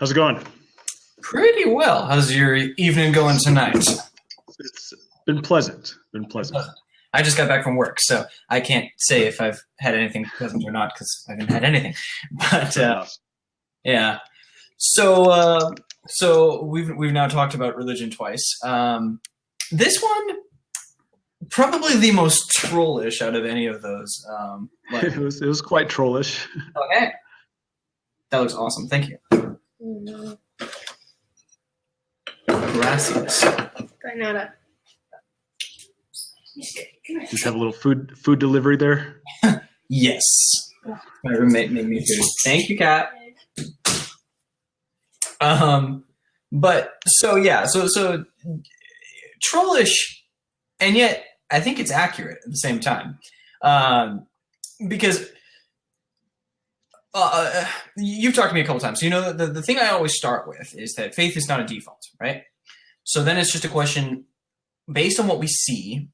How's it going? Pretty well. How's your evening going tonight? It's been pleasant. Been pleasant. I just got back from work, so I can't say if I've had anything pleasant or not because I haven't had anything. But yeah. So we've now talked about religion twice. This one probably the most trollish out of any of those. It was quite trollish. Okay, that looks awesome. Thank you. Gracias. Granada. Just have a little food delivery there. Yes. My roommate made me food. Thank you, Kat. But so yeah, so trollish, and yet I think it's accurate at the same time, because you've talked to me a couple times. So you know the thing I always start with is that faith is not a default, right? So then it's just a question based on what we see.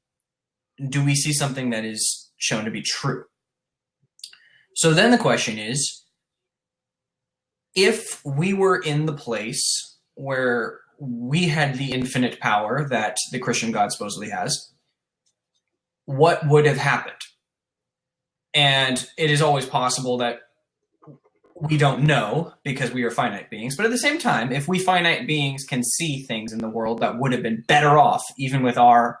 Do we see something that is shown to be true? So then the question is, if we were in the place where we had the infinite power that the Christian God supposedly has, what would have happened? And it is always possible that we don't know because we are finite beings. But at the same time, if we finite beings can see things in the world that would have been better off, even with our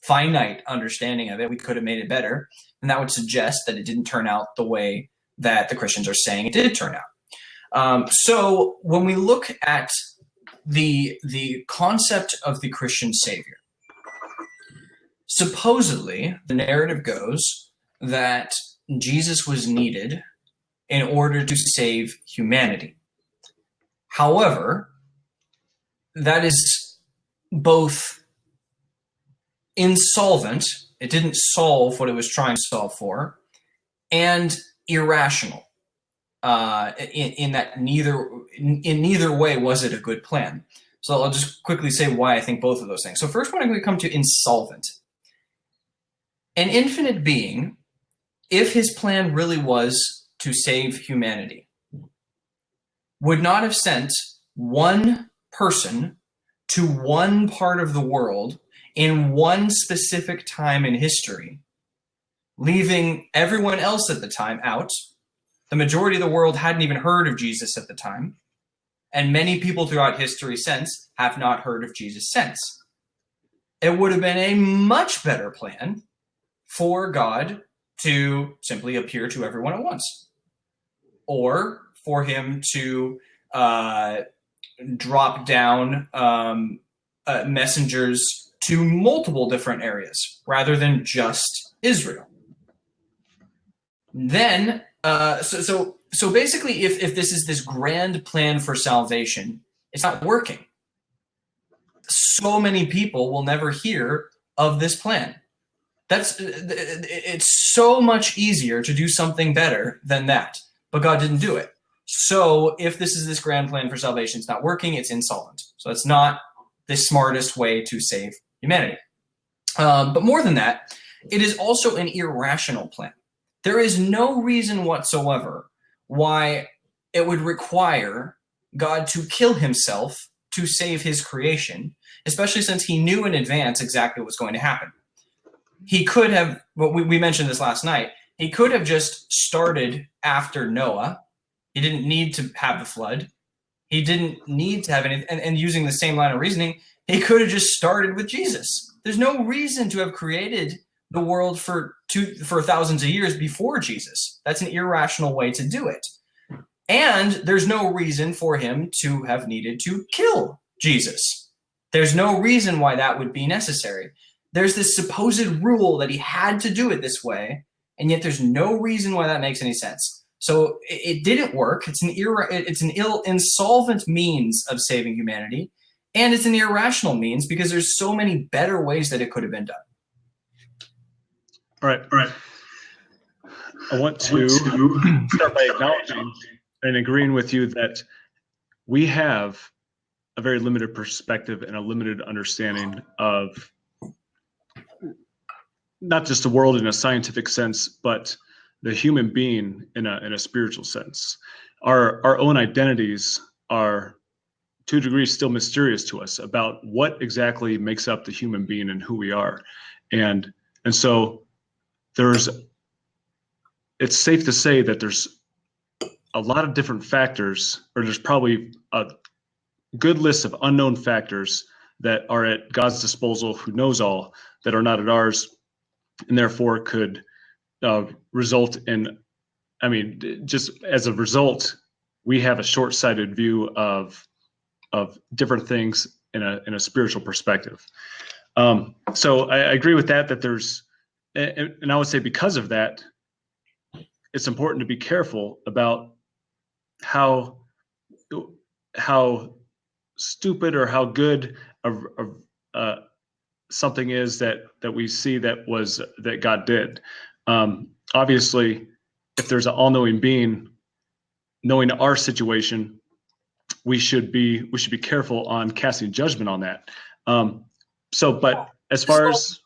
finite understanding of it, we could have made it better. And that would suggest that it didn't turn out the way that the Christians are saying it did turn out. So when we look at the concept of the Christian Savior, supposedly the narrative goes that Jesus was needed in order to save humanity. However, that is both insolvent, it didn't solve what it was trying to solve for, and irrational, in that neither way was it a good plan. So I'll just quickly say why I think both of those things. So first, when we come to insolvent, an infinite being, if his plan really was to save humanity, would not have sent one person to one part of the world in one specific time in history, leaving everyone else at the time out. The majority of the world hadn't even heard of Jesus at the time, and many people throughout history since have not heard of Jesus since. It would have been a much better plan for God to simply appear to everyone at once, or for him to drop down messengers to multiple different areas rather than just Israel. Then, so basically, if this is this grand plan for salvation, it's not working. So many people will never hear of this plan. It's so much easier to do something better than that, but God didn't do it. So if this is this grand plan for salvation, it's not working, it's insolvent. So it's not the smartest way to save humanity. But more than that, it is also an irrational plan. There is no reason whatsoever why it would require God to kill himself to save his creation, especially since he knew in advance exactly what was going to happen. He could have, well, we mentioned this last night, he could have just started after Noah. He didn't need to have the flood. He didn't need to have any, and using the same line of reasoning, he could have just started with Jesus. There's no reason to have created the world for thousands of years before Jesus. That's an irrational way to do it. And there's no reason for him to have needed to kill Jesus. There's no reason why that would be necessary. There's this supposed rule that he had to do it this way, and yet there's no reason why that makes any sense. So it didn't work. It's an insolvent means of saving humanity, and it's an irrational means because there's so many better ways that it could have been done. All right. I want to start by acknowledging and agreeing with you that we have a very limited perspective and a limited understanding of not just the world in a scientific sense, but the human being in a spiritual sense. Our own identities are to a degree still mysterious to us about what exactly makes up the human being and who we are. And so it's safe to say that there's a lot of different factors, or there's probably a good list of unknown factors that are at God's disposal, who knows all, that are not at ours, and therefore could result in, I mean, just as a result, we have a short-sighted view of different things in a spiritual perspective. So I agree with that there's, and I would say because of that, it's important to be careful about how stupid or how good something is that we see that God did. Obviously, if there's an all-knowing being knowing our situation, we should be careful on casting judgment on that. But as far as,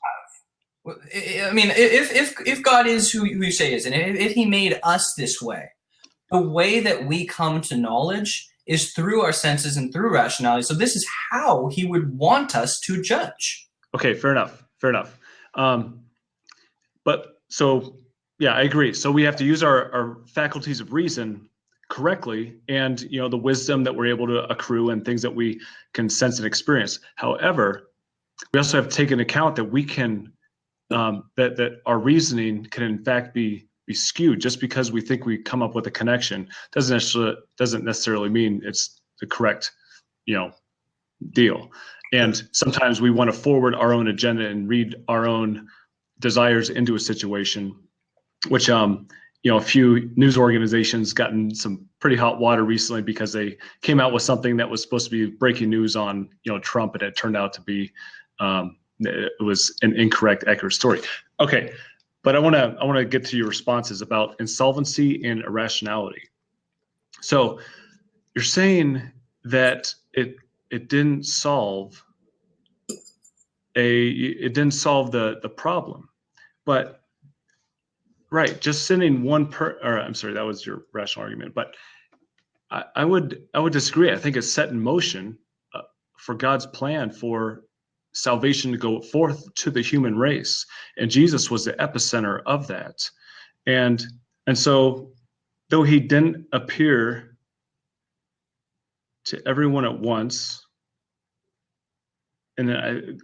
I mean, if God is who you say is, and if he made us this way, the way that we come to knowledge is through our senses and through rationality. So this is how he would want us to judge. Okay, fair enough. But so, yeah, I agree. So we have to use our faculties of reason correctly, and the wisdom that we're able to accrue and things that we can sense and experience. However, we also have to take into account that we can that our reasoning can in fact be skewed. Just because we think we come up with a connection doesn't necessarily mean it's the correct deal. And sometimes we want to forward our own agenda and read our own desires into a situation, which a few news organizations gotten some pretty hot water recently because they came out with something that was supposed to be breaking news on Trump, and it turned out to be it was an incorrect, accurate story. Okay, but I want to get to your responses about insolvency and irrationality. So you're saying that it didn't solve the problem, but right, just sending I'm sorry, that was your rational argument, but I would disagree. I think it's set in motion for God's plan for salvation to go forth to the human race, and Jesus was the epicenter of that. And so, though he didn't appear to everyone at once, and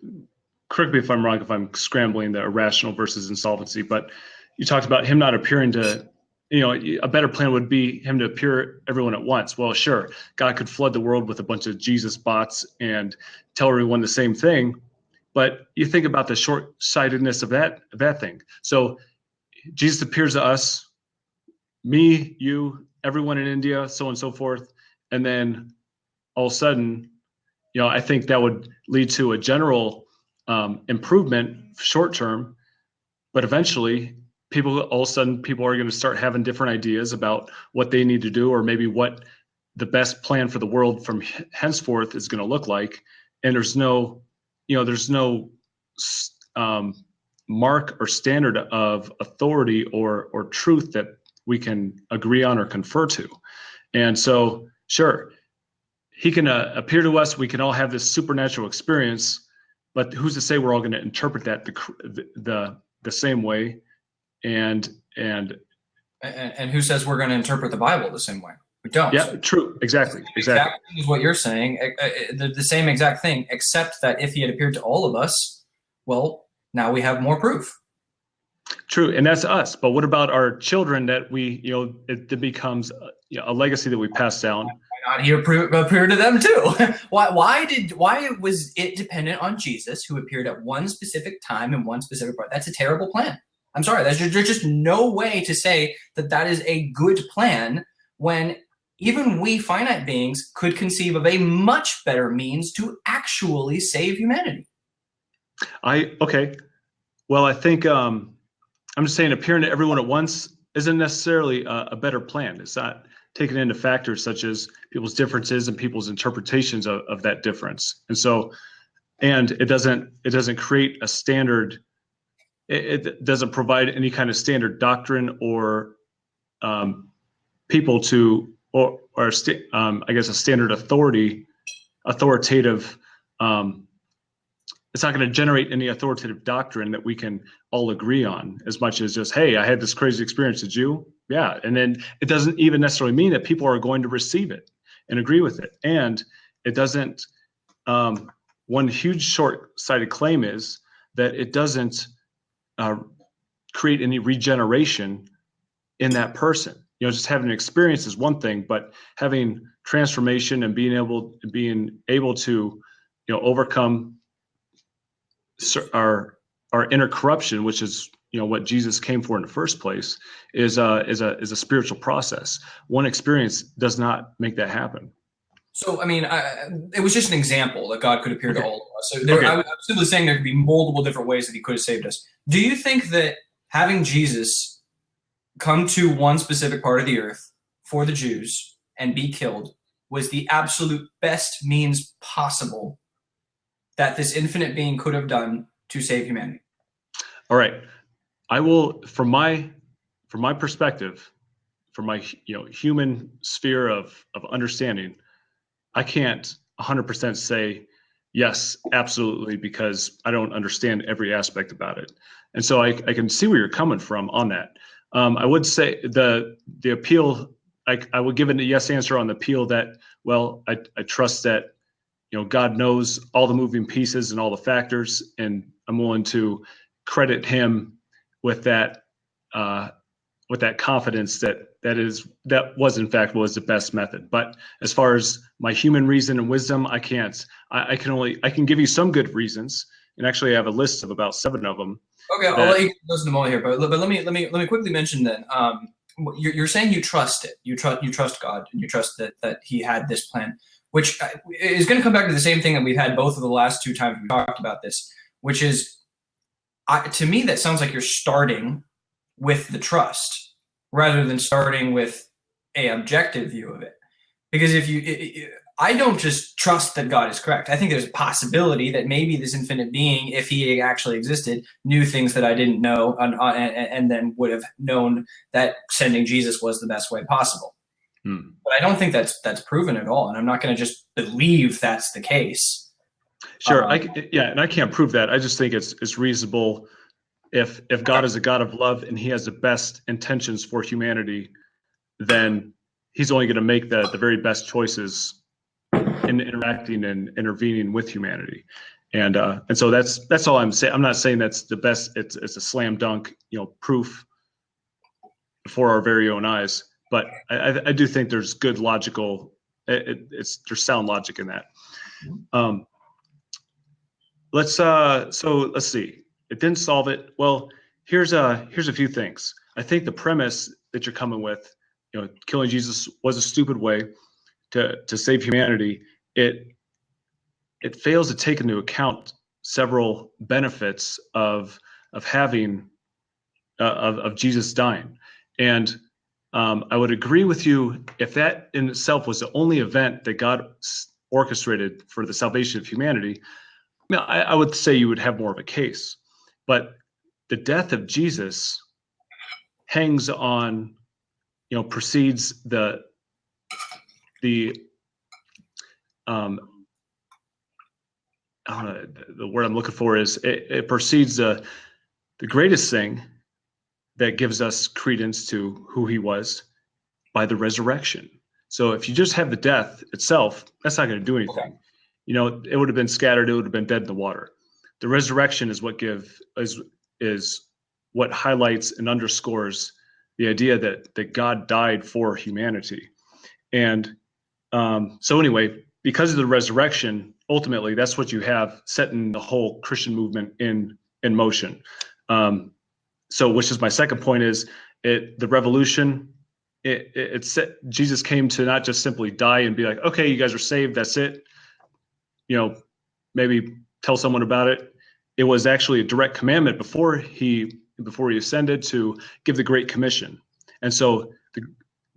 correct me if I'm wrong if I'm scrambling the irrational versus insolvency, but you talked about him not appearing to, a better plan would be him to appear everyone at once. Well, sure, God could flood the world with a bunch of Jesus bots and tell everyone the same thing, but you think about the short-sightedness of that thing. So Jesus appears to us, me, you, everyone in India, so on and so forth, and then all of a sudden, I think that would lead to a general improvement short term, but eventually all of a sudden people are going to start having different ideas about what they need to do, or maybe what the best plan for the world from henceforth is going to look like. And there's no mark or standard of authority or truth that we can agree on or confer to. And so, sure, he can appear to us. We can all have this supernatural experience, but who's to say we're all going to interpret that the same way? And who says we're going to interpret the Bible the same way? We don't. Yeah, true. Exactly. Is what you're saying. The same exact thing, except that if he had appeared to all of us, well, now we have more proof. True, and that's us. But what about our children that it becomes a legacy that we pass down? Why not he appear to them too? Why was it dependent on Jesus, who appeared at one specific time in one specific part? That's a terrible plan. I'm sorry. There's just no way to say that is a good plan when even we finite beings could conceive of a much better means to actually save humanity. Okay. Well, I think I'm just saying appearing to everyone at once isn't necessarily a better plan. It's not taking into factors such as people's differences and people's interpretations of that difference. And so, and it doesn't create a standard. It doesn't provide any kind of standard doctrine or people to I guess a standard authoritative. It's not going to generate any authoritative doctrine that we can all agree on, as much as just, hey, I had this crazy experience. Did you? Yeah. And then it doesn't even necessarily mean that people are going to receive it and agree with it. And it doesn't, one huge short-sighted claim is that it doesn't create any regeneration in that person. You know, just having an experience is one thing, but having transformation and being able to, you know, overcome our inner corruption, which is, you know, what Jesus came for in the first place, is a spiritual process. One experience does not make that happen. So, I mean, it was just an example that God could appear to all of us. So Okay. I was simply saying there could be multiple different ways that he could have saved us. Do you think that having Jesus come to one specific part of the earth for the Jews and be killed was the absolute best means possible that this infinite being could have done to save humanity? All right. I will, from my perspective, from my, you know, human sphere of understanding, I can't 100% say yes, absolutely, because I don't understand every aspect about it. And so I can see where you're coming from on that. I would say the appeal, I would give it a yes answer on the appeal that, well, I trust that, you know, God knows all the moving pieces and all the factors, and I'm willing to credit him with that confidence that was in fact was the best method. But as far as my human reason and wisdom, I can't. I can give you some good reasons, and actually I have a list of about 7 of them. Okay, I'll let you get those in a moment here, but let me quickly mention then. You're saying you trust it. You trust God, and you trust that he had this plan, which is going to come back to the same thing that we've had both of the last 2 times we talked about this, which is, to me, that sounds like you're starting with the trust rather than starting with a objective view of it. Because I don't just trust that God is correct. I think there's a possibility that maybe this infinite being, if he actually existed, knew things that I didn't know, and then would have known that sending Jesus was the best way possible. But I don't think that's proven at all, and I'm not going to just believe that's the case. Sure, and I can't prove that. I just think it's reasonable. If God is a God of love and he has the best intentions for humanity, then he's only going to make the very best choices in interacting and intervening with humanity. And so that's all I'm saying. I'm not saying that's the best. It's a slam dunk, you know, proof before our very own eyes. But I do think there's good logical. There's sound logic in that. Let's see. It didn't solve it. Well, here's a few things. I think the premise that you're coming with, you know, killing Jesus was a stupid way to save humanity. It fails to take into account several benefits of having of Jesus dying. And I would agree with you if that in itself was the only event that God orchestrated for the salvation of humanity. I would say you would have more of a case. But the death of Jesus hangs on, you know, precedes the word I'm looking for is it precedes the greatest thing that gives us credence to who he was by the resurrection. So if you just have the death itself, that's not going to do anything. Okay. You know, it would have been scattered. It would have been dead in the water. The resurrection is what is what highlights and underscores the idea that God died for humanity. And so anyway, because of the resurrection, ultimately, that's what you have setting the whole Christian movement in motion. So, which is my second point, is the revolution. Jesus came to not just simply die and be like, okay, you guys are saved, that's it. You know, maybe tell someone about it. It was actually a direct commandment before he ascended to give the Great Commission. And so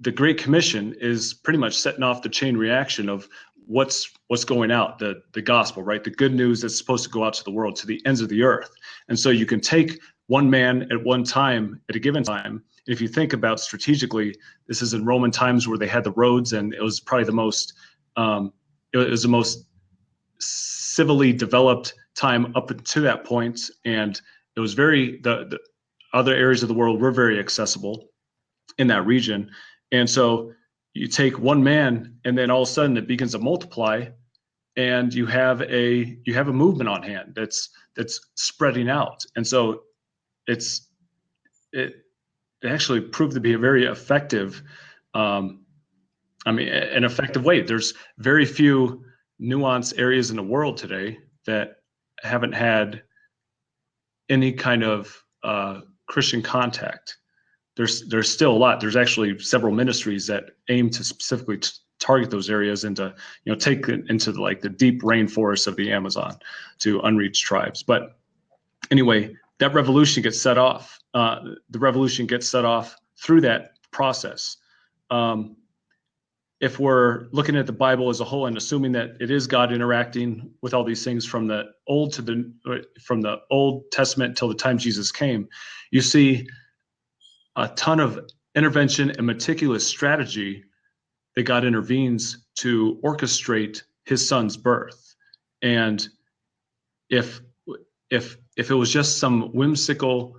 the Great Commission is pretty much setting off the chain reaction of what's going out, the gospel, right? The good news that's supposed to go out to the world, to the ends of the earth. And so you can take one man at one time at a given time. If you think about strategically, this is in Roman times where they had the roads, and it was probably the most it was the most civilly developed time up to that point, and it was very the other areas of the world were very accessible in that region. And so you take one man, and then all of a sudden it begins to multiply, and you have a movement on hand that's spreading out. And so it actually proved to be a very effective, an effective way. There's very few nuanced areas in the world today that haven't had any kind of Christian contact. There's still a lot. There's actually several ministries that aim to specifically target those areas and to take it into the deep rainforests of the Amazon to unreached tribes. But anyway, that revolution gets set off. The revolution gets set off through that process. If we're looking at the Bible as a whole and assuming that it is God interacting with all these things from the Old Testament till the time Jesus came, you see a ton of intervention and meticulous strategy that God intervenes to orchestrate his son's birth. And if it was just some whimsical,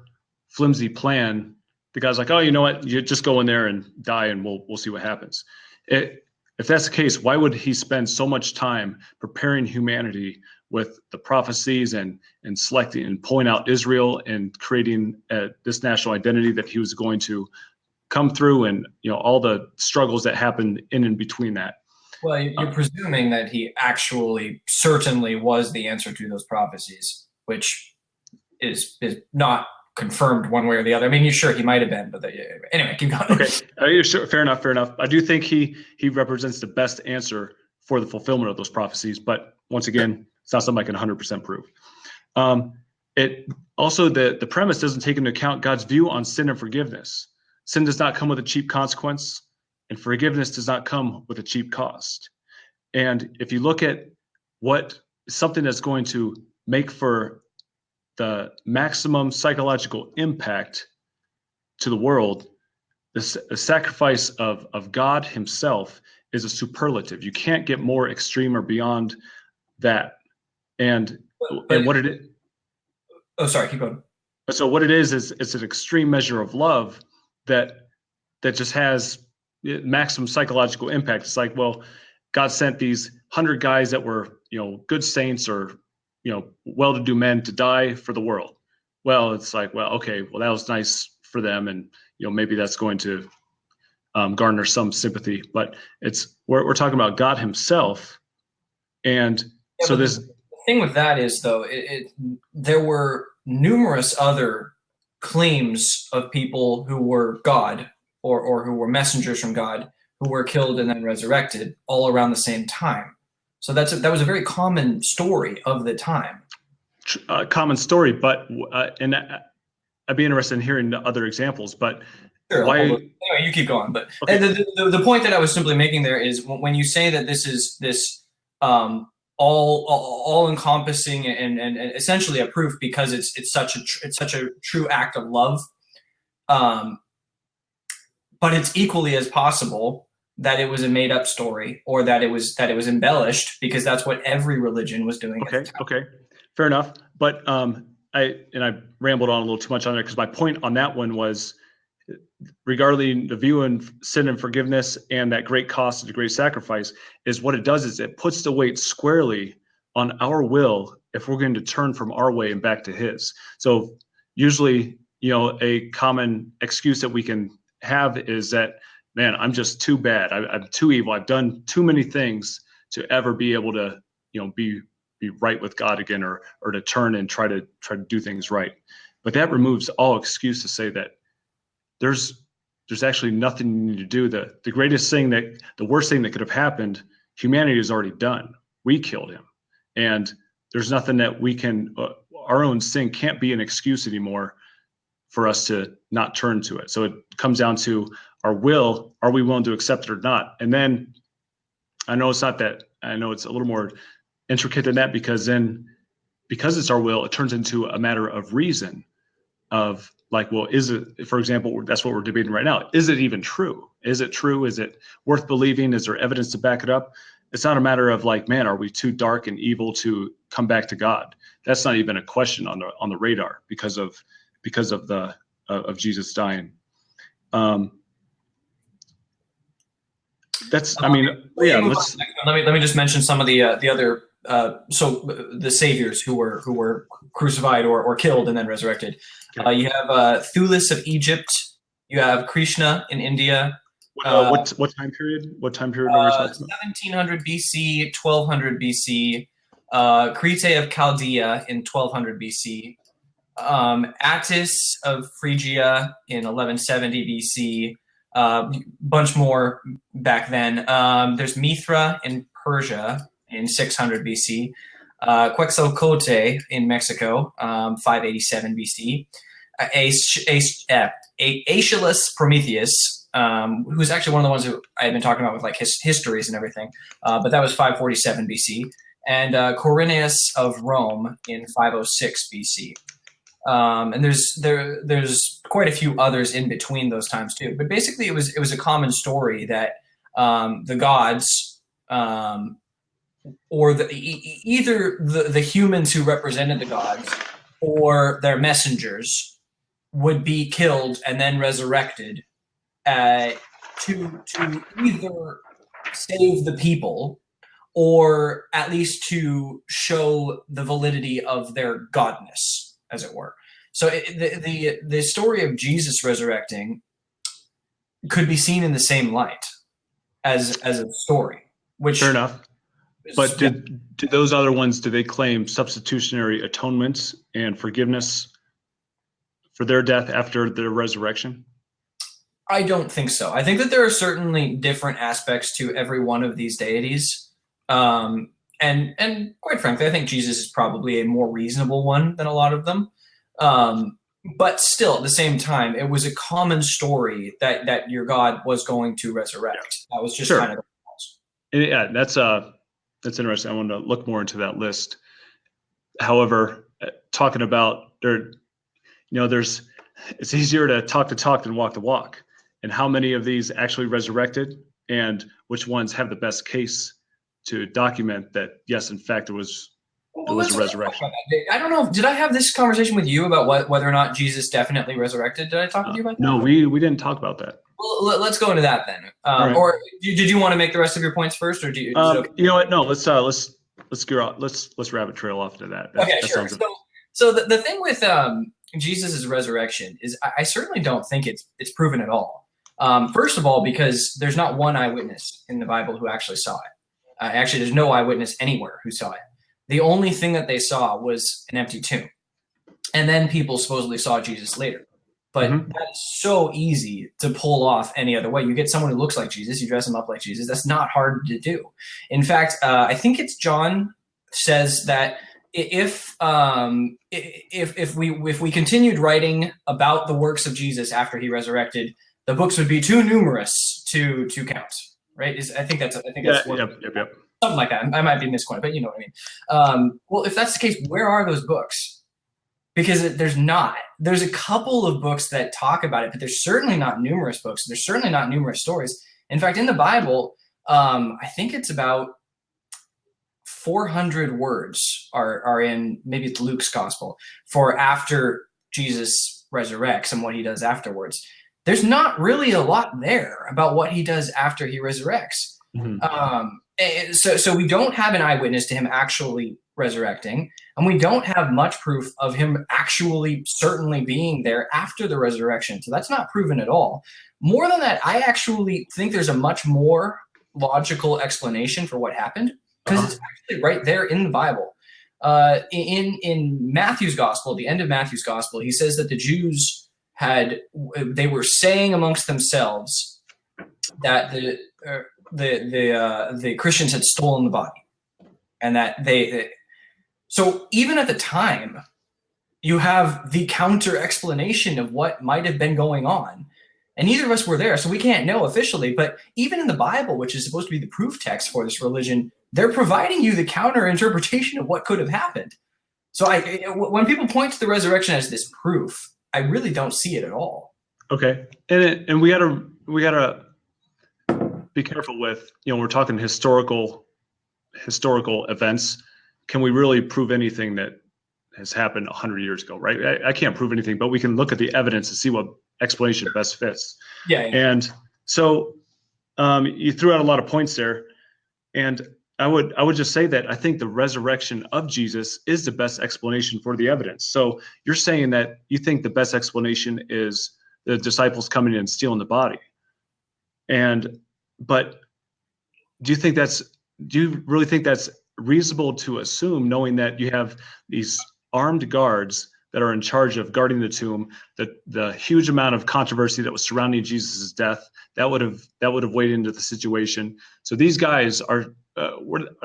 flimsy plan, the guy's like, oh, you know what? You just go in there and die, and we'll see what happens. If that's the case, why would he spend so much time preparing humanity with the prophecies and selecting and pulling out Israel and creating this national identity that he was going to come through, and all the struggles that happened in and between that? Well, you're presuming that he actually certainly was the answer to those prophecies, which is not confirmed one way or the other. I mean, sure, he might have been, but anyway, keep going. Okay, sure, fair enough. I do think he represents the best answer for the fulfillment of those prophecies, but once again, it's not something I can 100% prove. It also, the premise doesn't take into account God's view on sin and forgiveness. Sin does not come with a cheap consequence, and forgiveness does not come with a cheap cost. And if you look at what something that's going to make for the maximum psychological impact to the world, the sacrifice of God himself is a superlative. You can't get more extreme or beyond that. And what it is. Oh, sorry, keep going. So what it is it's an extreme measure of love that just has maximum psychological impact. It's like, well, God sent these 100 guys that were, good saints or, well-to-do men to die for the world. Well, it's like, well, okay, well, that was nice for them, and maybe that's going to garner some sympathy. But we're talking about God himself, and so this. The thing with that is, though, there were numerous other claims of people who were God or who were messengers from God who were killed and then resurrected all around the same time. So that was a very common story of the time. Common story, but and I'd be interested in hearing the other examples. But sure, why? Anyway, you keep going. But okay. The point that I was simply making there is when you say that this is this all encompassing and essentially a proof because it's such a true act of love. But it's equally as possible that it was a made up story or that it was embellished, because that's what every religion was doing. Okay, fair enough. But I rambled on a little too much on there, because my point on that one was regarding the view and sin and forgiveness and that great cost and the great sacrifice is what it does is it puts the weight squarely on our will if we're going to turn from our way and back to his. So usually, a common excuse that we can have is that, man, I'm just too bad. I'm too evil. I've done too many things to ever be able to, be right with God again, or to turn and try to do things right. But that removes all excuse to say that there's actually nothing you need to do. The greatest thing the worst thing that could have happened, humanity has already done. We killed him. And there's nothing that we can, our own sin can't be an excuse anymore for us to not turn to it. So it comes down to our will. Are we willing to accept it or not? And then I know it's not that, I know it's a little more intricate than that, because it's our will, it turns into a matter of reason. of like, well, is it, for example, that's what we're debating right now. Is it even true? Is it true? Is it worth believing? Is there evidence to back it up? It's not a matter of like, man, are we too dark and evil to come back to God? That's not even a question on the radar because of Jesus dying. That's, I mean, yeah. Let me just mention some of the other so the saviors who were crucified or killed and then resurrected. Okay. You have Thulis of Egypt. You have Krishna in India. What time period? What time period are we talking about? 1700 BC, 1200 BC. Crete of Chaldea in 1200 BC. Attis of Phrygia in 1170 BC. Bunch more back then. There's Mithra in Persia in 600 BC. Quetzalcoatl in Mexico, 587 BC. Aeschylus Prometheus, who's actually one of the ones who I had been talking about with like his histories and everything, but that was 547 BC. And Quirinius of Rome in 506 BC. And there's quite a few others in between those times too. But basically, it was a common story that the gods, or either the humans who represented the gods, or their messengers, would be killed and then resurrected to either save the people, or at least to show the validity of their godness, as it were. So the story of Jesus resurrecting could be seen in the same light as a story. Which fair enough. But did those other ones, do they claim substitutionary atonements and forgiveness for their death after their resurrection? I don't think so. I think that there are certainly different aspects to every one of these deities. And quite frankly, I think Jesus is probably a more reasonable one than a lot of them. But still, at the same time, it was a common story that your God was going to resurrect. That was just kind of yeah. That's interesting. I wanted to look more into that list. However, talking about it's easier to talk the talk than walk the walk. And how many of these actually resurrected, and which ones have the best case to document that, yes, in fact, it was a resurrection. I don't know. Did I have this conversation with you about whether or not Jesus definitely resurrected? Did I talk with you about that? No, we didn't talk about that. Well, let's go into that then. Right. Or did you want to make the rest of your points first, or do you? Okay? You know what? No, let's rabbit trail off to that. Okay, sure. So the thing with Jesus' resurrection is I certainly don't think it's proven at all. First of all, because there's not one eyewitness in the Bible who actually saw it. Actually, there's no eyewitness anywhere who saw it. The only thing that they saw was an empty tomb. And then people supposedly saw Jesus later. But that's so easy to pull off any other way. You get someone who looks like Jesus, you dress him up like Jesus. That's not hard to do. In fact, I think it's John says that if we continued writing about the works of Jesus after he resurrected, the books would be too numerous to count. Right? I think that's yep. Something like that. I might be misquoted, but you know what I mean. Well, if that's the case, where are those books? Because there's a couple of books that talk about it, but there's certainly not numerous books. There's certainly not numerous stories. In fact, in the Bible, I think it's about 400 words are in, maybe it's Luke's gospel, for after Jesus resurrects and what he does afterwards. There's not really a lot there about what he does after he resurrects. So we don't have an eyewitness to him actually resurrecting, and we don't have much proof of him actually certainly being there after the resurrection. So that's not proven at all. More than that, I actually think there's a much more logical explanation for what happened, because it's actually right there in the Bible. In Matthew's gospel, the end of Matthew's gospel, he says that the Jews they were saying amongst themselves that the Christians had stolen the body, and that so even at the time, you have the counter explanation of what might have been going on, and neither of us were there, so we can't know officially. But even in the Bible, which is supposed to be the proof text for this religion, they're providing you the counter interpretation of what could have happened. So when people point to the resurrection as this proof, I really don't see it at all. Okay, and we gotta be careful with, we're talking historical events. Can we really prove anything that has happened 100 years ago, right? I can't prove anything, but we can look at the evidence and see what explanation best fits. Yeah. And so you threw out a lot of points there, and I would just say that I think the resurrection of Jesus is the best explanation for the evidence. So you're saying that you think the best explanation is the disciples coming in and stealing the body. But do you really think that's reasonable to assume, knowing that you have these armed guards that are in charge of guarding the tomb, the huge amount of controversy that was surrounding Jesus' death, that would have weighed into the situation. So these guys are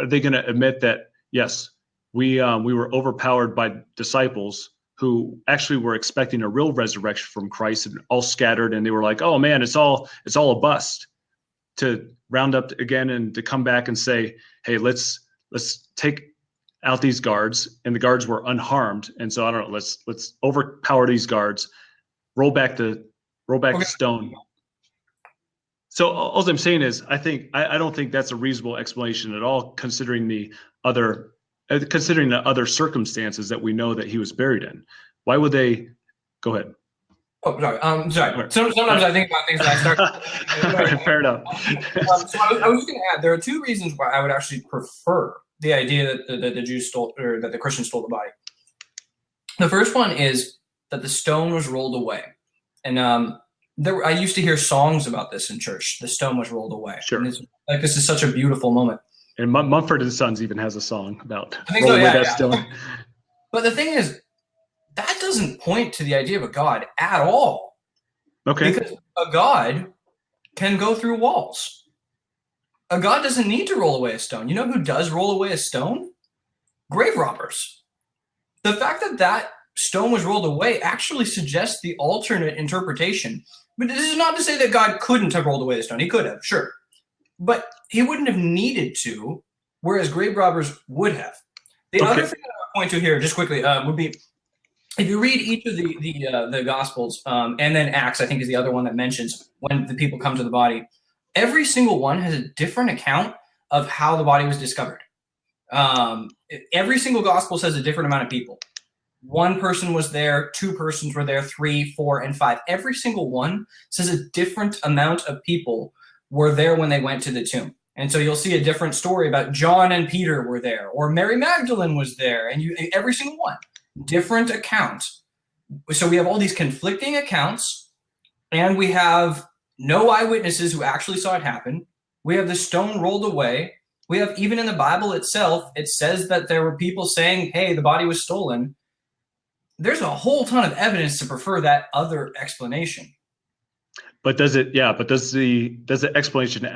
they going to admit that, yes, we were overpowered by disciples who actually were expecting a real resurrection from Christ, and all scattered, and they were like, oh man, it's all a bust, to round up again and to come back and say, hey, let's take out these guards, and the guards were unharmed, and so I don't know, let's overpower these guards, roll back the stone. So all I'm saying is, I don't think that's a reasonable explanation at all, considering the other circumstances that we know that he was buried in. Why would they? Go ahead. Oh, sorry. Sorry. Sometimes I think about things and I start. Fair enough. So I was going to add, there are two reasons why I would actually prefer the idea that the Jews stole, or that the Christians stole the body. The first one is that the stone was rolled away, and I used to hear songs about this in church. The stone was rolled away. Sure. And this is such a beautiful moment. And Mumford and Sons even has a song about rolling away that stone. But the thing is, that doesn't point to the idea of a God at all. Okay. Because a God can go through walls. A God doesn't need to roll away a stone. You know who does roll away a stone? Grave robbers. The fact that stone was rolled away actually suggests the alternate interpretation. But this is not to say that God couldn't have rolled away the stone. He could have, sure. But he wouldn't have needed to, whereas grave robbers would have. The other thing that I would point to here, just quickly, would be, if you read each of the Gospels, and then Acts, I think, is the other one that mentions when the people come to the body, every single one has a different account of how the body was discovered. Every single Gospel says a different amount of people. One person was there, two persons were there, 3, 4, and 5. Every single one says a different amount of people were there when they went to the tomb. And so you'll see a different story about John and Peter were there, or Mary Magdalene was there, and every single one. Different accounts. So we have all these conflicting accounts, and we have no eyewitnesses who actually saw it happen. We have the stone rolled away. We have, even in the Bible itself, it says that there were people saying, hey, the body was stolen. There's a whole ton of evidence to prefer that other explanation. But does the explanation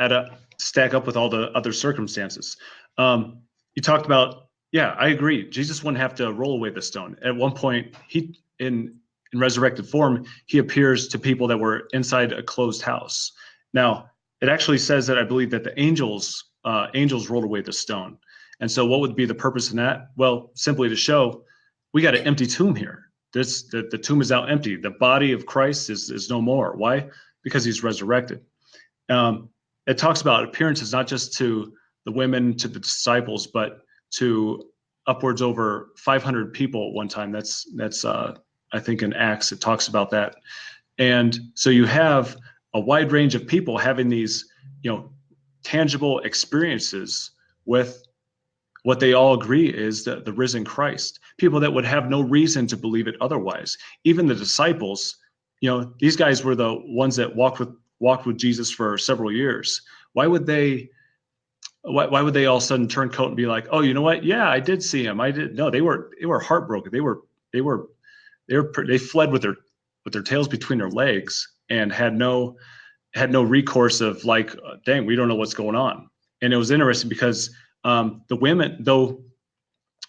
stack up with all the other circumstances? You talked about, yeah, I agree. Jesus wouldn't have to roll away the stone. At one point, he in resurrected form, he appears to people that were inside a closed house. Now, it actually says that I believe that the angels rolled away the stone. And so what would be the purpose in that? Well, simply to show we got an empty tomb here. The tomb is now empty. The body of Christ is no more. Why? Because he's resurrected. It talks about appearances, not just to the women, to the disciples, but to upwards over 500 people at one time. That's I think in Acts it talks about that. And so you have a wide range of people having these, tangible experiences with what they all agree is the risen Christ. People that would have no reason to believe it otherwise. Even the disciples, these guys were the ones that walked with Jesus for several years. Why would they all of a sudden turn coat and be like, oh, you know what? Yeah, I did see him. I did. No, they were heartbroken. They fled with their tails between their legs and had no recourse of like, dang, we don't know what's going on. And it was interesting because the women, though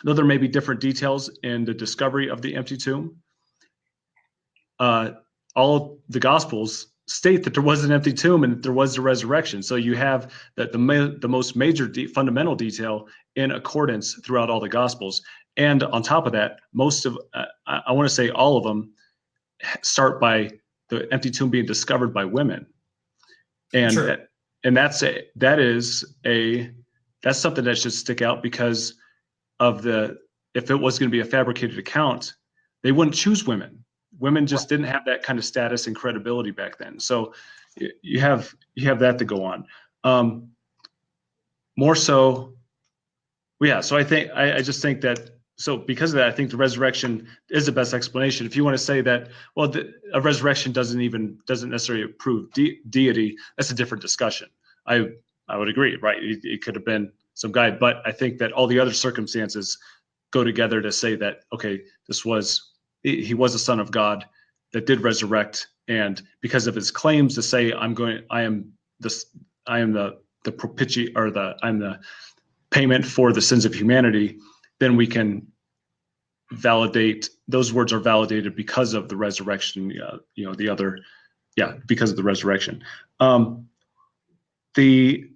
there may be different details in the discovery of the empty tomb, all the Gospels state that there was an empty tomb and that there was the resurrection. So you have that the most major fundamental detail in accordance throughout all the Gospels. And on top of that, most of, I want to say all of them, start by the empty tomb being discovered by women, and True. and that's something that should stick out because of if it was going to be a fabricated account, they wouldn't choose women. Women just didn't have that kind of status and credibility back then. So you have that to go on. More so, yeah. So I just think that, so because of that, I think the resurrection is the best explanation. If you want to say that, well, a resurrection doesn't necessarily prove deity, that's a different discussion. I would agree, right? It could have been some guy, but I think that all the other circumstances go together to say that, okay, he was a son of God that did resurrect, and because of his claims to say, I'm the payment for the sins of humanity, then we can validate those words are validated because of the resurrection. Because of the resurrection. The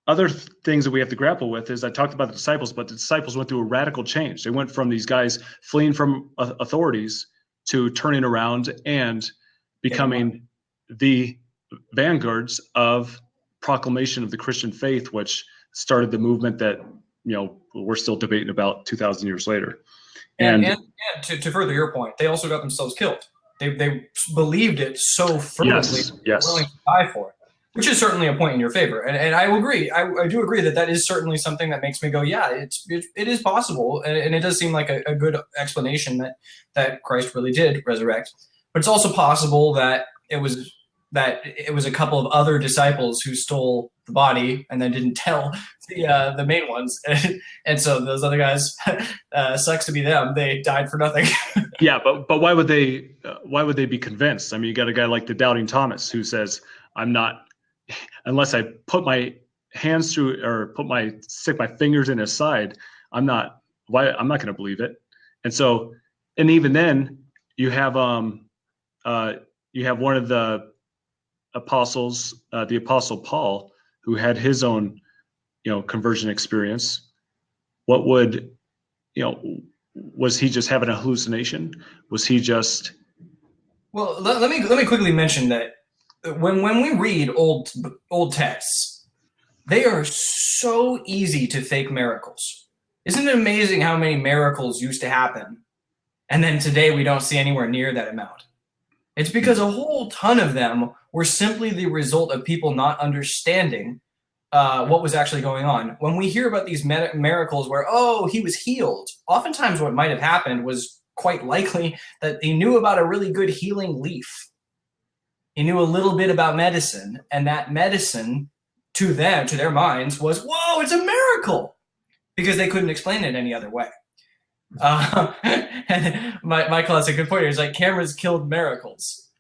other things that we have to grapple with is, I talked about the disciples, but the disciples went through a radical change. They went from these guys fleeing from authorities to turning around and becoming the vanguards of proclamation of the Christian faith, which started the movement that we're still debating about 2,000 years later. And to further your point, they also got themselves killed. They believed it so fervently, yes, willing to die for it, which is certainly a point in your favor. And I will agree. I do agree that is certainly something that makes me go, yeah, it is possible, and it does seem like a good explanation that Christ really did resurrect. But it's also possible that it was a couple of other disciples who stole the body and then didn't tell the main ones, and so those other guys, sucks to be them. They died for nothing. Yeah, but why would they be convinced? I mean, you got a guy like the doubting Thomas who says, "I'm not, unless I put my hands through or stick my fingers in his side. I'm not going to believe it." And so, and even then, you have one of the apostles, the Apostle Paul, who had his own, conversion experience. What would, was he just having a hallucination? Was he just? Well, let me quickly mention that when we read old texts, they are so easy to fake miracles. Isn't it amazing how many miracles used to happen, and then today we don't see anywhere near that amount? It's because a whole ton of them were simply the result of people not understanding what was actually going on. When we hear about these miracles where, oh, he was healed, oftentimes what might have happened was quite likely that he knew about a really good healing leaf. He knew a little bit about medicine, and that medicine to their minds was, whoa, it's a miracle, because they couldn't explain it any other way. And my classic good point here is like, cameras killed miracles,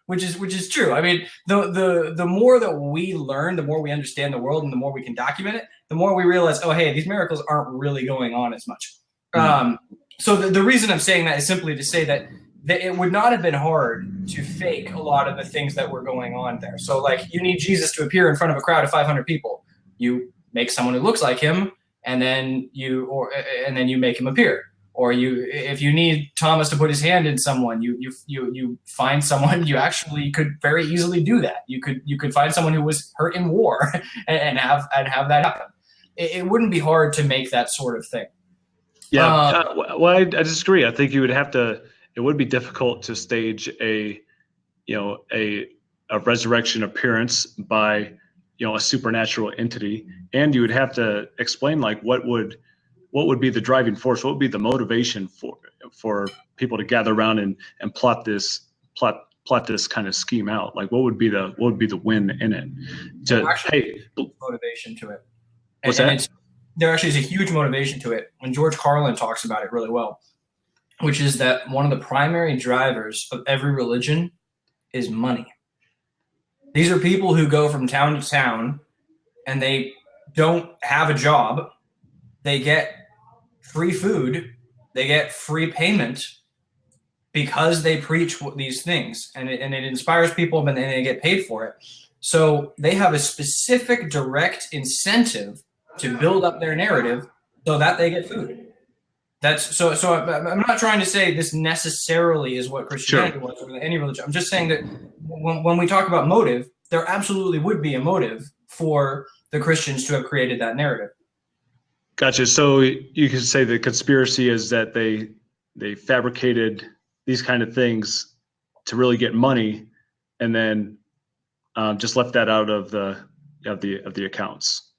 which is true. I mean, the more that we learn, the more we understand the world, and the more we can document it, the more we realize, oh, hey, these miracles aren't really going on as much. So the reason I'm saying that is simply to say that it would not have been hard to fake a lot of the things that were going on there. So, like, you need Jesus to appear in front of a crowd of 500 people. You make someone who looks like him, and then you make him appear. Or if you need Thomas to put his hand in someone, you find someone. You actually could very easily do that. You could find someone who was hurt in war and have that happen. It wouldn't be hard to make that sort of thing. Yeah, well, I disagree. I think you would have to. It would be difficult to stage a resurrection appearance by a supernatural entity, and you would have to explain, like, what would be the driving force, what would be the motivation for people to gather around and plot this kind of scheme out. Like, what would be the win in it? Motivation to it. What's that? There actually is a huge motivation to it, and George Carlin talks about it really well, which is that one of the primary drivers of every religion is money. These are people who go from town to town, and they don't have a job. They get free food. They get free payment because they preach these things, and it inspires people, and they get paid for it. So they have a specific direct incentive to build up their narrative so that they get food. That's so. So I'm not trying to say this necessarily is what Christianity was or any religion. I'm just saying that when we talk about motive, there absolutely would be a motive for the Christians to have created that narrative. Gotcha. So you could say the conspiracy is that they fabricated these kind of things to really get money, and then just left that out of the accounts.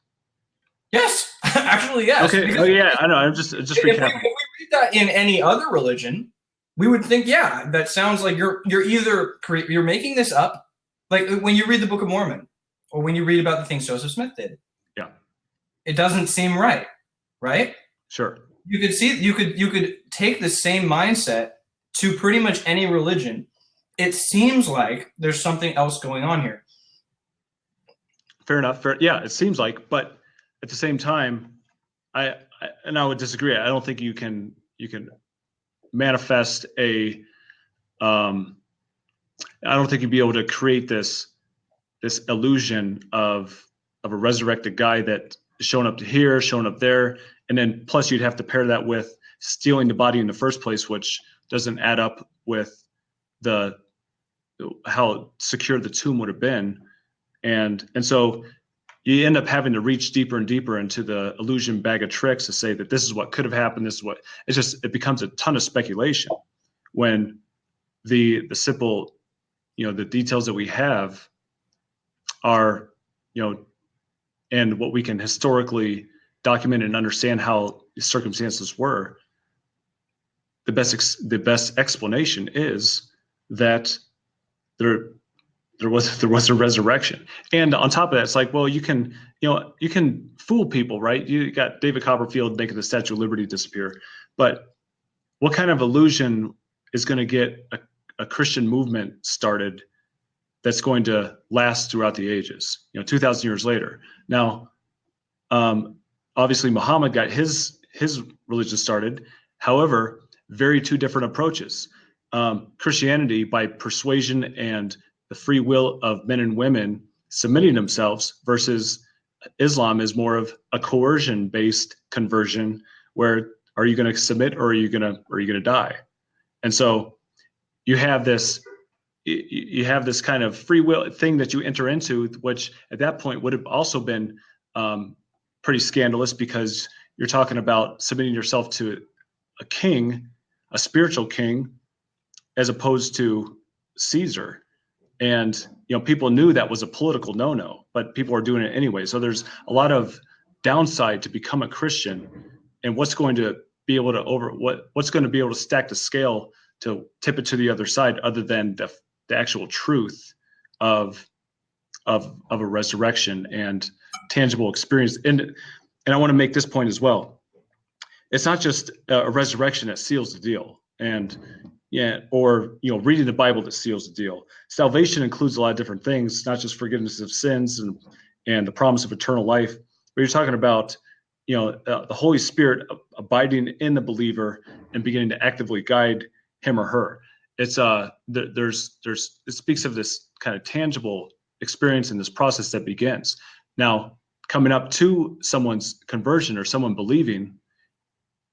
Yes, actually, yes. Okay. Oh yeah, I know. I'm just If recapping. we read that in any other religion, we would think, yeah, that sounds like you're either you're making this up, like when you read the Book of Mormon, or when you read about the things Joseph Smith did. Yeah. It doesn't seem right, right? Sure. You could see you could take the same mindset to pretty much any religion. It seems like there's something else going on here. Fair enough. Fair. Yeah, it seems like, but at the same time, I would disagree. I don't think you can manifest a. I don't think you'd be able to create this illusion of a resurrected guy that is showing up to here, showing up there, and then plus you'd have to pair that with stealing the body in the first place, which doesn't add up with how secure the tomb would have been, and so you end up having to reach deeper and deeper into the illusion bag of tricks to say that this is what could have happened. This is what it becomes a ton of speculation when the simple, the details that we have are, and what we can historically document and understand how the circumstances were. The best explanation is that there was a resurrection. And on top of that, it's like, well, you can fool people, right? You got David Copperfield making the Statue of Liberty disappear, but what kind of illusion is going to get a Christian movement started that's going to last throughout the ages, 2,000 years later? Now, obviously Muhammad got his religion started. However, very two different approaches. Christianity, by persuasion and the free will of men and women submitting themselves, versus Islam is more of a coercion-based conversion, where are you going to submit or are you going to die? And so you have this kind of free will thing that you enter into, which at that point would have also been pretty scandalous, because you're talking about submitting yourself to a king, a spiritual king, as opposed to Caesar. And people knew that was a political no-no, but people are doing it anyway. So there's a lot of downside to become a Christian, and what's going to be able to stack the scale to tip it to the other side, other than the actual truth of a resurrection and tangible experience. And I want to make this point as well. It's not just a resurrection that seals the deal, or reading the Bible that seals the deal. Salvation includes a lot of different things, not just forgiveness of sins and the promise of eternal life, but you're talking about the Holy Spirit abiding in the believer and beginning to actively guide him or her. It's it speaks of this kind of tangible experience in this process that begins. Now, coming up to someone's conversion or someone believing,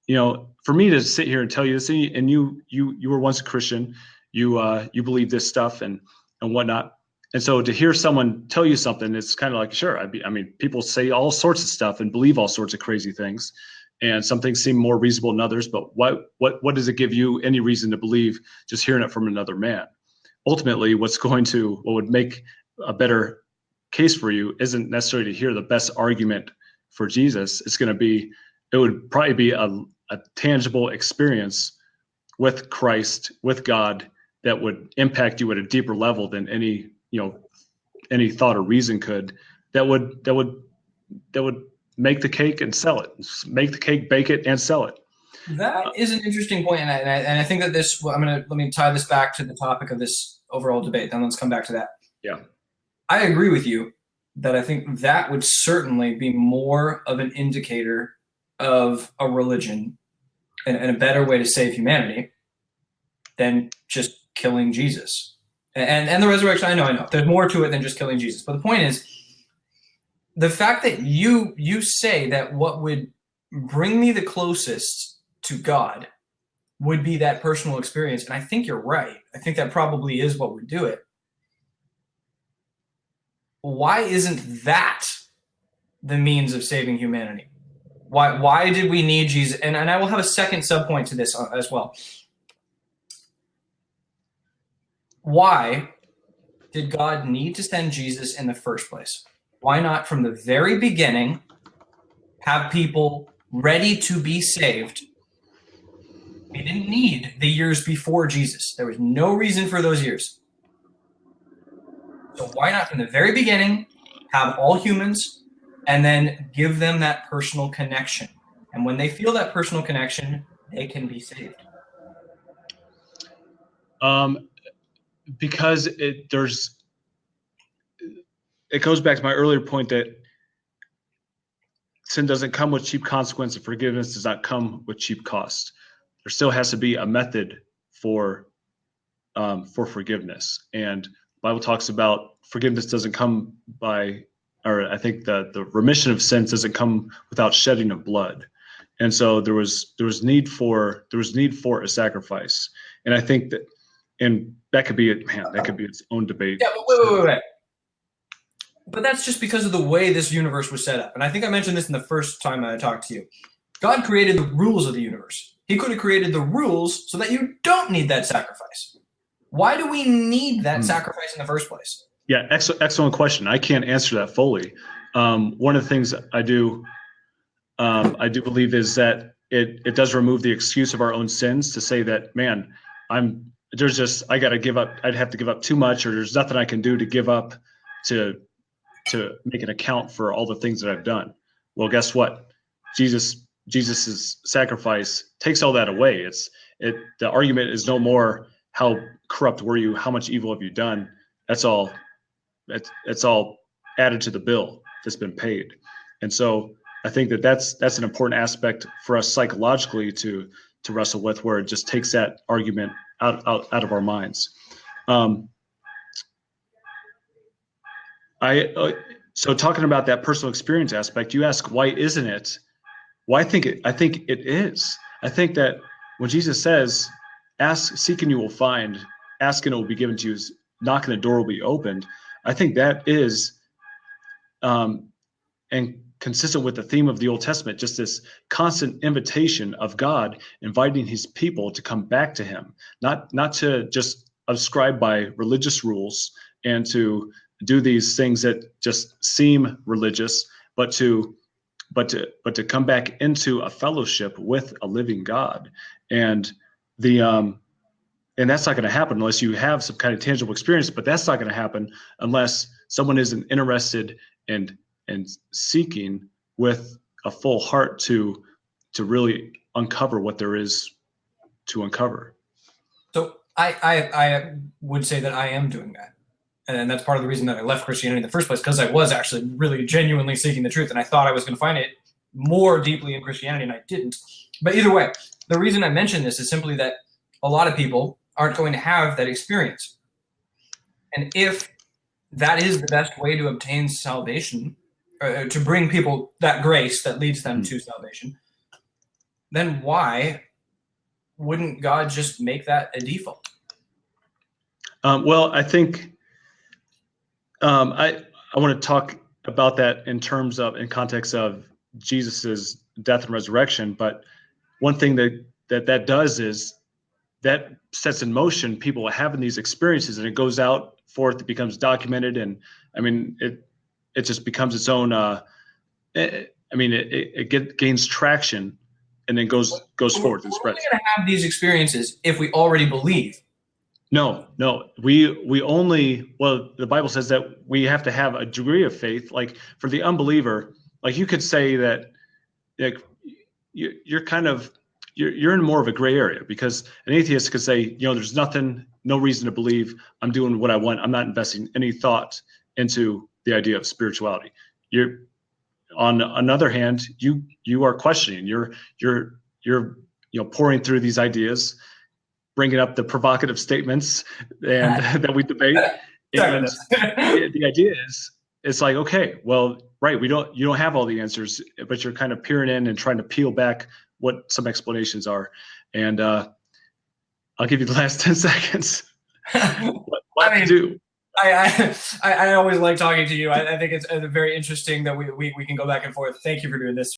for me to sit here and tell you this, and you were once a Christian, you believe this stuff and whatnot, and so to hear someone tell you something, it's kind of like, sure, I mean, people say all sorts of stuff and believe all sorts of crazy things, and some things seem more reasonable than others. But what does it give you any reason to believe just hearing it from another man? Ultimately, what would make a better case for you isn't necessarily to hear the best argument for Jesus. It would probably be a tangible experience with Christ, with God, that would impact you at a deeper level than any thought or reason could. That would make the cake and sell it. Make the cake, bake it, and sell it. That is an interesting point, and I think that let me tie this back to the topic of this overall debate. Then let's come back to that. Yeah, I agree with you that I think that would certainly be more of an indicator of a religion and a better way to save humanity than just killing Jesus. And the resurrection, I know. There's more to it than just killing Jesus. But the point is, the fact that you say that what would bring me the closest to God would be that personal experience. And I think you're right. I think that probably is what would do it. Why isn't that the means of saving humanity? Why did we need Jesus? And I will have a second subpoint to this as well. Why did God need to send Jesus in the first place? Why not from the very beginning have people ready to be saved? We didn't need the years before Jesus. There was no reason for those years. So why not from the very beginning have all humans and then give them that personal connection? And when they feel that personal connection, they can be saved. Because it goes back to my earlier point that sin doesn't come with cheap consequence, and forgiveness does not come with cheap cost. There still has to be a method for forgiveness, and the Bible talks about forgiveness doesn't come by, or I think the remission of sins doesn't come without shedding of blood, and so there was need for a sacrifice, and I think that, and that could be its own debate. Yeah, but wait. But that's just because of the way this universe was set up. And I think I mentioned this in the first time I talked to you. God created the rules of the universe. He could have created the rules so that you don't need that sacrifice. Why do we need that sacrifice in the first place? Yeah, excellent question. I can't answer that fully. One of the things I do believe is that it does remove the excuse of our own sins to say that, man, I got to give up. I'd have to give up too much, or there's nothing I can do to give up to make an account for all the things that I've done. Well, guess what? Jesus's sacrifice takes all that away. The argument is no more how corrupt were you, how much evil have you done. That's all added to the bill that's been paid. And so I think that's an important aspect for us psychologically to wrestle with, where it just takes that argument out of our minds. So talking about that personal experience aspect, you ask, why isn't it? Well, I think it is. I think that when Jesus says, ask, seek, and you will find, ask and it will be given to you, knock and the door will be opened. I think that is, and consistent with the theme of the Old Testament, just this constant invitation of God inviting his people to come back to him, not to just ascribe by religious rules and to do these things that just seem religious, but to come back into a fellowship with a living God. And and that's not going to happen unless you have some kind of tangible experience, but that's not going to happen unless someone isn't interested and seeking with a full heart to really uncover what there is to uncover. So I would say that I am doing that. And that's part of the reason that I left Christianity in the first place, because I was actually really genuinely seeking the truth. And I thought I was going to find it more deeply in Christianity, and I didn't. But either way, the reason I mention this is simply that a lot of people aren't going to have that experience. And if that is the best way to obtain salvation, to bring people that grace that leads them to salvation, then why wouldn't God just make that a default? Well, I think I want to talk about that in context of Jesus's death and resurrection. But one thing that does is that sets in motion people having these experiences, and it goes out forth. It becomes documented, and I mean it just becomes its own. It gains traction, and then goes forth and spreads. We're going to have these experiences if we already believe. No, we only, well, the Bible says that we have to have a degree of faith. Like for the unbeliever, like you could say that, like you're in more of a gray area, because an atheist could say, there's no reason to believe. I'm doing what I want. I'm not investing any thought into the idea of spirituality. You're, on another hand, you are questioning. You're pouring through these ideas, bringing up the provocative statements and that we debate. And the idea is, it's like, okay, well, right, you don't have all the answers, but you're kind of peering in and trying to peel back what some explanations are. And I'll give you the last 10 seconds. What I mean, to do? I always like talking to you. I think it's very interesting that we can go back and forth. Thank you for doing this.